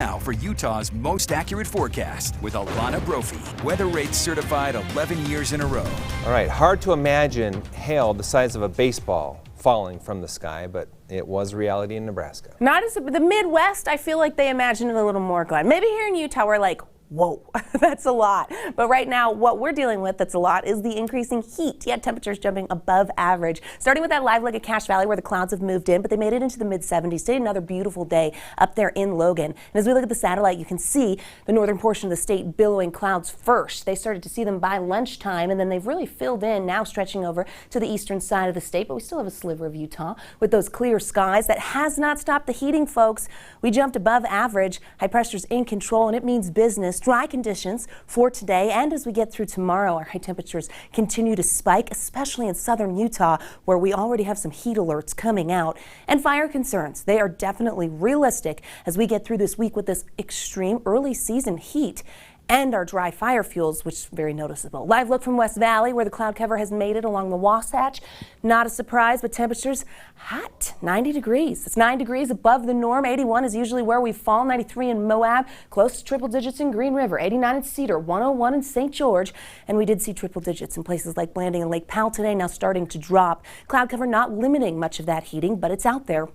Now for Utah's most accurate forecast with Alana Brophy. Weather rates certified 11 years in a row. All right, hard to imagine hail the size of a baseball falling from the sky, but it was reality in Nebraska. Not as the Midwest, I feel like they imagine it a little more, Glenn. Maybe here in Utah we're like, whoa, that's a lot. But right now, what we're dealing with that's a lot is the increasing heat. Yeah, temperatures jumping above average. Starting with that live look at Cache Valley where the clouds have moved in, but they made it into the mid-70s. Today, another beautiful day up there in Logan. And as we look at the satellite, you can see the northern portion of the state billowing clouds first. They started to see them by lunchtime, and then they've really filled in, now stretching over to the eastern side of the state. But we still have a sliver of Utah with those clear skies. That has not stopped the heating, folks. We jumped above average. High pressure's in control, and it means business. Dry conditions for today, and as we get through tomorrow, our high temperatures continue to spike, especially in southern Utah, where we already have some heat alerts coming out. And fire concerns, they are definitely realistic as we get through this week with this extreme early season heat and our dry fire fuels, which is very noticeable. Live look from West Valley, where the cloud cover has made it along the Wasatch. Not a surprise, but temperatures hot, 90 degrees. It's 9 degrees above the norm. 81 is usually where we fall. 93 in Moab, close to triple digits in Green River. 89 in Cedar, 101 in St. George. And we did see triple digits in places like Blanding and Lake Powell today, now starting to drop. Cloud cover not limiting much of that heating, but it's out there.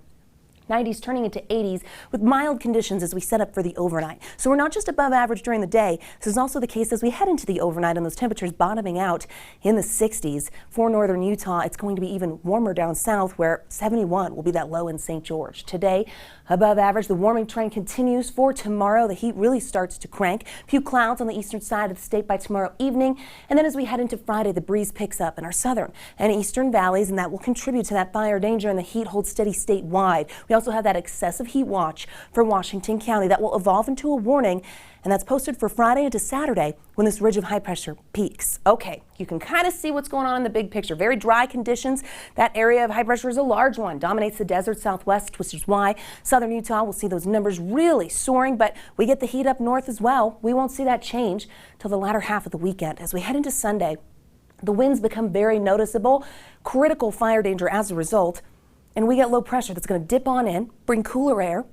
90s turning into 80s with mild conditions as we set up for the overnight. So we're not just above average during the day. This is also the case as we head into the overnight, and those temperatures bottoming out in the 60s. For northern Utah, it's going to be even warmer down south, where 71 will be that low in St. George. Today, above average. The warming trend continues for tomorrow. The heat really starts to crank. A few clouds on the eastern side of the state by tomorrow evening. And then as we head into Friday, the breeze picks up in our southern and eastern valleys, and that will contribute to that fire danger, and the heat holds steady statewide. We also have that excessive heat watch for Washington County that will evolve into a warning, and that's posted for Friday into Saturday when this ridge of high pressure peaks. Okay, you can kind of see what's going on in the big picture. Very dry conditions. That area of high pressure is a large one, dominates the desert southwest, which is why southern Utah will see those numbers really soaring, but we get the heat up north as well. We won't see that change till the latter half of the weekend. As we head into Sunday, the winds become very noticeable, critical fire danger as a result. And we get low pressure that's going to dip on in, bring cooler air,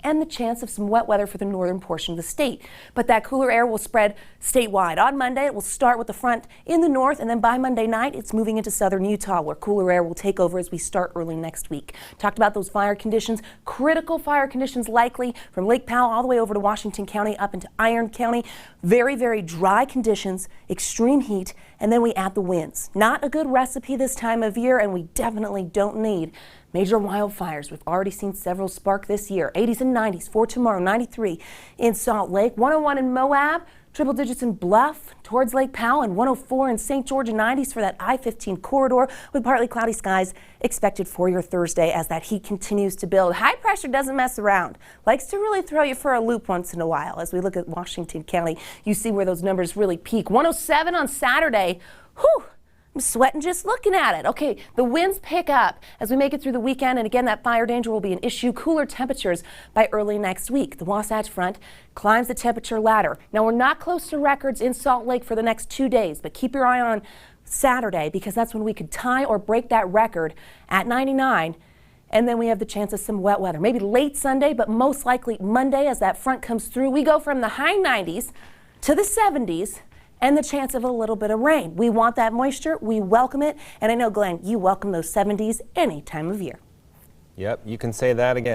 and the chance of some wet weather for the northern portion of the state. But that cooler air will spread statewide. On Monday, it will start with the front in the north, and then by Monday night, it's moving into southern Utah, where cooler air will take over as we start early next week. Talked about those fire conditions, critical fire conditions likely from Lake Powell all the way over to Washington County up into Iron County. Very, very dry conditions, extreme heat, and then we add the winds. Not a good recipe this time of year, and we definitely don't need major wildfires. We've already seen several spark this year. 80s and 90s for tomorrow. 93 in Salt Lake, 101 in Moab, triple digits in Bluff towards Lake Powell, and 104 in St. George, and 90s for that I-15 corridor with partly cloudy skies expected for your Thursday as that heat continues to build. High pressure doesn't mess around. Likes to really throw you for a loop once in a while. As we look at Washington County, you see where those numbers really peak. 107 on Saturday. Whew. I'm sweating just looking at it. Okay, the winds pick up as we make it through the weekend, and again, that fire danger will be an issue. Cooler temperatures by early next week. The Wasatch Front climbs the temperature ladder. Now, we're not close to records in Salt Lake for the next 2 days, but keep your eye on Saturday, because that's when we could tie or break that record at 99. And then we have the chance of some wet weather, maybe late Sunday, but most likely Monday as that front comes through. We go from the high 90s to the 70s. And the chance of a little bit of rain. We want that moisture. We welcome it. And I know, Glenn, you welcome those 70s any time of year. Yep, you can say that again.